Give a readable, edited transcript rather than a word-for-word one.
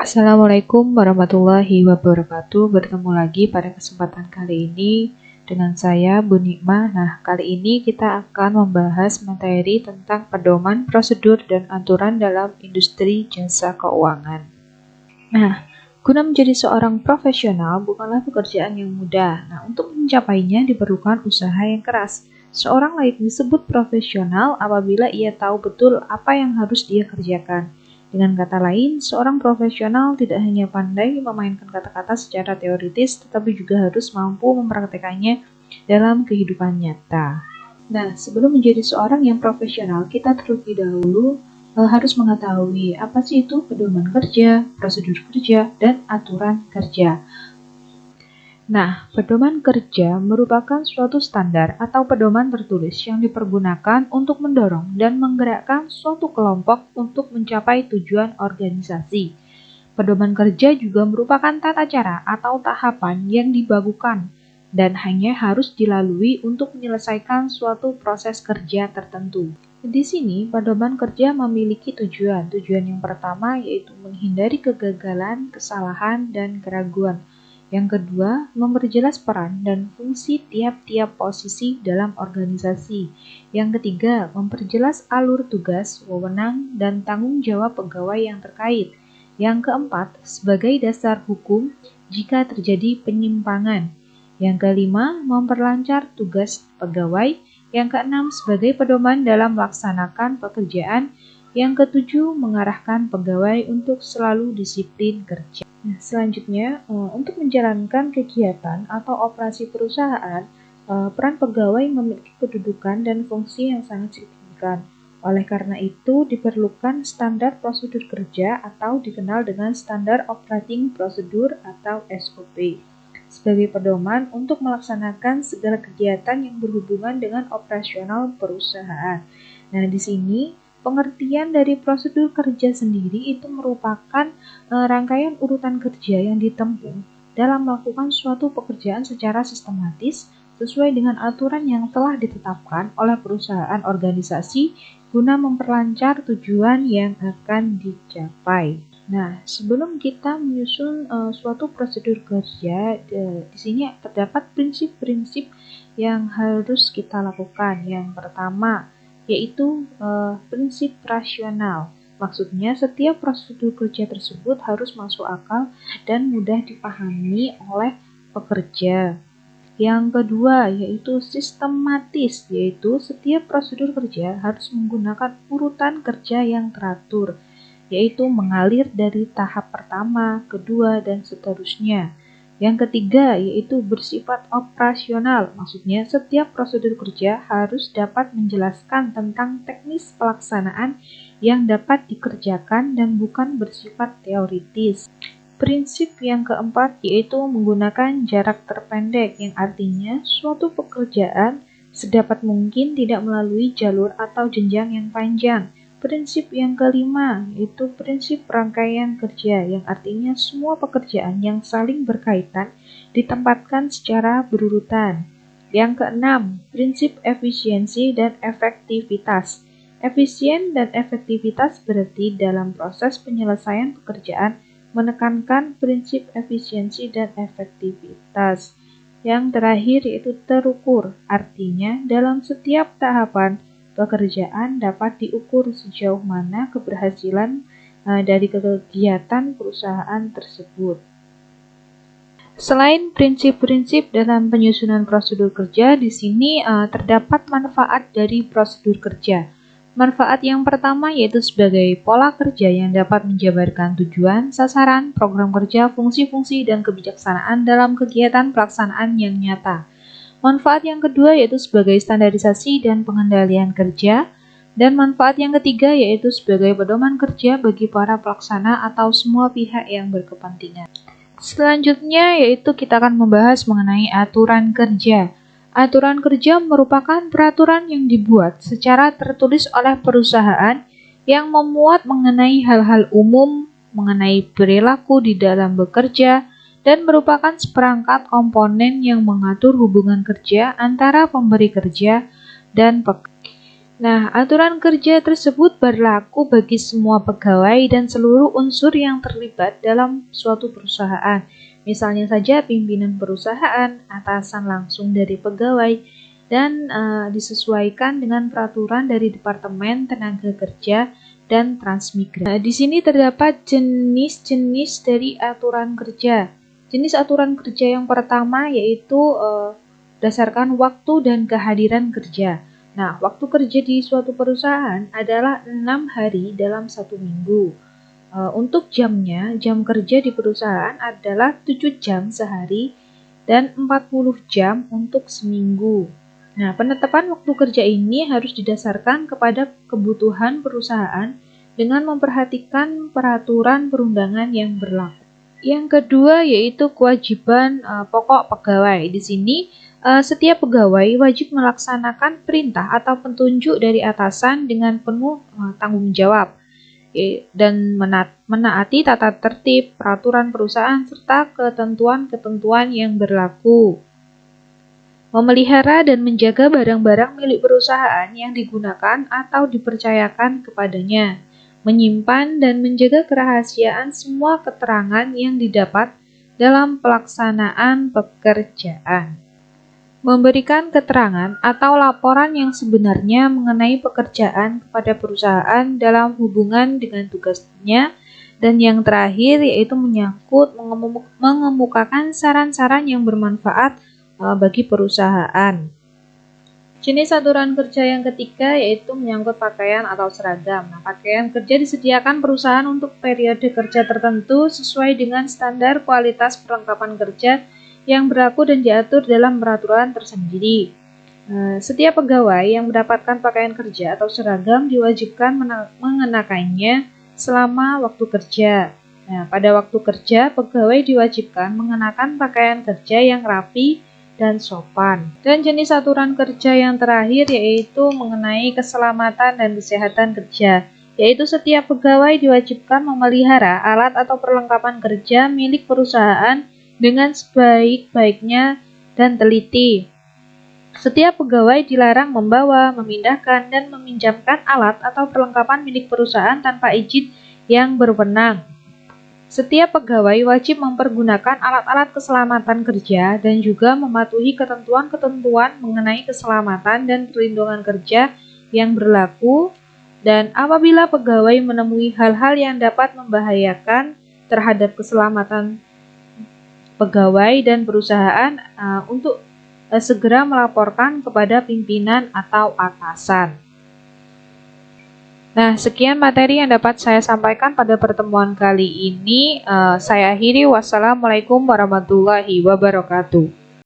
Assalamualaikum warahmatullahi wabarakatuh. Bertemu lagi pada kesempatan kali ini dengan saya Bu Nikmah. Nah, kali ini kita akan membahas materi tentang pedoman prosedur dan aturan dalam industri jasa keuangan. Nah, guna menjadi seorang profesional bukanlah pekerjaan yang mudah. Nah, untuk mencapainya diperlukan usaha yang keras. Seorang layak disebut profesional apabila ia tahu betul apa yang harus dia kerjakan. Dengan kata lain, seorang profesional tidak hanya pandai memainkan kata-kata secara teoritis, tetapi juga harus mampu mempraktekannya dalam kehidupan nyata. Nah, sebelum menjadi seorang yang profesional, kita terlebih dahulu harus mengetahui apa sih itu pedoman kerja, prosedur kerja, dan aturan kerja. Nah, pedoman kerja merupakan suatu standar atau pedoman tertulis yang dipergunakan untuk mendorong dan menggerakkan suatu kelompok untuk mencapai tujuan organisasi. Pedoman kerja juga merupakan tata cara atau tahapan yang dibakukan dan hanya harus dilalui untuk menyelesaikan suatu proses kerja tertentu. Di sini, pedoman kerja memiliki tujuan. Tujuan yang pertama yaitu menghindari kegagalan, kesalahan, dan keraguan. Yang kedua, memperjelas peran dan fungsi tiap-tiap posisi dalam organisasi. Yang ketiga, memperjelas alur tugas, wewenang, dan tanggung jawab pegawai yang terkait. Yang keempat, sebagai dasar hukum jika terjadi penyimpangan. Yang kelima, memperlancar tugas pegawai. Yang keenam, sebagai pedoman dalam melaksanakan pekerjaan. Yang ketujuh, mengarahkan pegawai untuk selalu disiplin kerja. Nah, selanjutnya, untuk menjalankan kegiatan atau operasi perusahaan, peran pegawai memiliki kedudukan dan fungsi yang sangat signifikan. Oleh karena itu, diperlukan standar prosedur kerja atau dikenal dengan standar operating procedure atau SOP sebagai pedoman untuk melaksanakan segala kegiatan yang berhubungan dengan operasional perusahaan. Nah, di sini pengertian dari prosedur kerja sendiri itu merupakan rangkaian urutan kerja yang ditempuh dalam melakukan suatu pekerjaan secara sistematis sesuai dengan aturan yang telah ditetapkan oleh perusahaan organisasi guna memperlancar tujuan yang akan dicapai. Nah, sebelum kita menyusun suatu prosedur kerja, di sini terdapat prinsip-prinsip yang harus kita lakukan. Yang pertama, yaitu prinsip rasional. Maksudnya, setiap prosedur kerja tersebut harus masuk akal dan mudah dipahami oleh pekerja. Yang kedua, yaitu sistematis, yaitu setiap prosedur kerja harus menggunakan urutan kerja yang teratur, yaitu mengalir dari tahap pertama, kedua, dan seterusnya. Yang ketiga, yaitu bersifat operasional. Maksudnya, setiap prosedur kerja harus dapat menjelaskan tentang teknis pelaksanaan yang dapat dikerjakan dan bukan bersifat teoritis. Prinsip yang keempat yaitu menggunakan jarak terpendek, yang artinya suatu pekerjaan sedapat mungkin tidak melalui jalur atau jenjang yang panjang. Prinsip yang kelima yaitu prinsip rangkaian kerja, yang artinya semua pekerjaan yang saling berkaitan ditempatkan secara berurutan. Yang keenam, prinsip efisiensi dan efektivitas. Efisien dan efektivitas berarti dalam proses penyelesaian pekerjaan menekankan prinsip efisiensi dan efektivitas. Yang terakhir yaitu terukur, artinya dalam setiap tahapan pekerjaan dapat diukur sejauh mana keberhasilan dari kegiatan perusahaan tersebut. Selain prinsip-prinsip dalam penyusunan prosedur kerja, di sini terdapat manfaat dari prosedur kerja. Manfaat yang pertama yaitu sebagai pola kerja yang dapat menjabarkan tujuan, sasaran, program kerja, fungsi-fungsi, dan kebijaksanaan dalam kegiatan pelaksanaan yang nyata. Manfaat yang kedua yaitu sebagai standarisasi dan pengendalian kerja, dan manfaat yang ketiga yaitu sebagai pedoman kerja bagi para pelaksana atau semua pihak yang berkepentingan. Selanjutnya yaitu kita akan membahas mengenai aturan kerja. Aturan kerja merupakan peraturan yang dibuat secara tertulis oleh perusahaan yang memuat mengenai hal-hal umum, mengenai perilaku di dalam bekerja, dan merupakan seperangkat komponen yang mengatur hubungan kerja antara pemberi kerja dan pekerja. Nah, aturan kerja tersebut berlaku bagi semua pegawai dan seluruh unsur yang terlibat dalam suatu perusahaan. Misalnya saja pimpinan perusahaan, atasan langsung dari pegawai, dan disesuaikan dengan peraturan dari Departemen Tenaga Kerja dan Transmigrasi. Nah, di sini terdapat jenis-jenis dari aturan kerja. Jenis aturan kerja yang pertama yaitu berdasarkan waktu dan kehadiran kerja. Nah, waktu kerja di suatu perusahaan adalah 6 hari dalam 1 minggu. Untuk jamnya, jam kerja di perusahaan adalah 7 jam sehari dan 40 jam untuk seminggu. Nah, penetapan waktu kerja ini harus didasarkan kepada kebutuhan perusahaan dengan memperhatikan peraturan perundangan yang berlaku. Yang kedua yaitu kewajiban pokok pegawai. Di sini setiap pegawai wajib melaksanakan perintah atau petunjuk dari atasan dengan penuh tanggung jawab dan menaati tata tertib, peraturan perusahaan, serta ketentuan-ketentuan yang berlaku. Memelihara dan menjaga barang-barang milik perusahaan yang digunakan atau dipercayakan kepadanya. Menyimpan dan menjaga kerahasiaan semua keterangan yang didapat dalam pelaksanaan pekerjaan. Memberikan keterangan atau laporan yang sebenarnya mengenai pekerjaan kepada perusahaan dalam hubungan dengan tugasnya, dan yang terakhir yaitu menyangkut mengemukakan saran-saran yang bermanfaat bagi perusahaan. Jenis aturan kerja yang ketiga yaitu menyangkut pakaian atau seragam. Nah, pakaian kerja disediakan perusahaan untuk periode kerja tertentu sesuai dengan standar kualitas perlengkapan kerja yang berlaku dan diatur dalam peraturan tersendiri. Setiap pegawai yang mendapatkan pakaian kerja atau seragam diwajibkan mengenakannya selama waktu kerja. Nah, pada waktu kerja, pegawai diwajibkan mengenakan pakaian kerja yang rapi dan sopan. Dan jenis aturan kerja yang terakhir yaitu mengenai keselamatan dan kesehatan kerja, yaitu setiap pegawai diwajibkan memelihara alat atau perlengkapan kerja milik perusahaan dengan sebaik-baiknya dan teliti. Setiap pegawai dilarang membawa, memindahkan, dan meminjamkan alat atau perlengkapan milik perusahaan tanpa izin yang berwenang. Setiap pegawai wajib mempergunakan alat-alat keselamatan kerja dan juga mematuhi ketentuan-ketentuan mengenai keselamatan dan perlindungan kerja yang berlaku. Dan apabila pegawai menemui hal-hal yang dapat membahayakan terhadap keselamatan pegawai dan perusahaan, untuk segera melaporkan kepada pimpinan atau atasan. Nah, sekian materi yang dapat saya sampaikan pada pertemuan kali ini. Saya akhiri. Wassalamualaikum warahmatullahi wabarakatuh.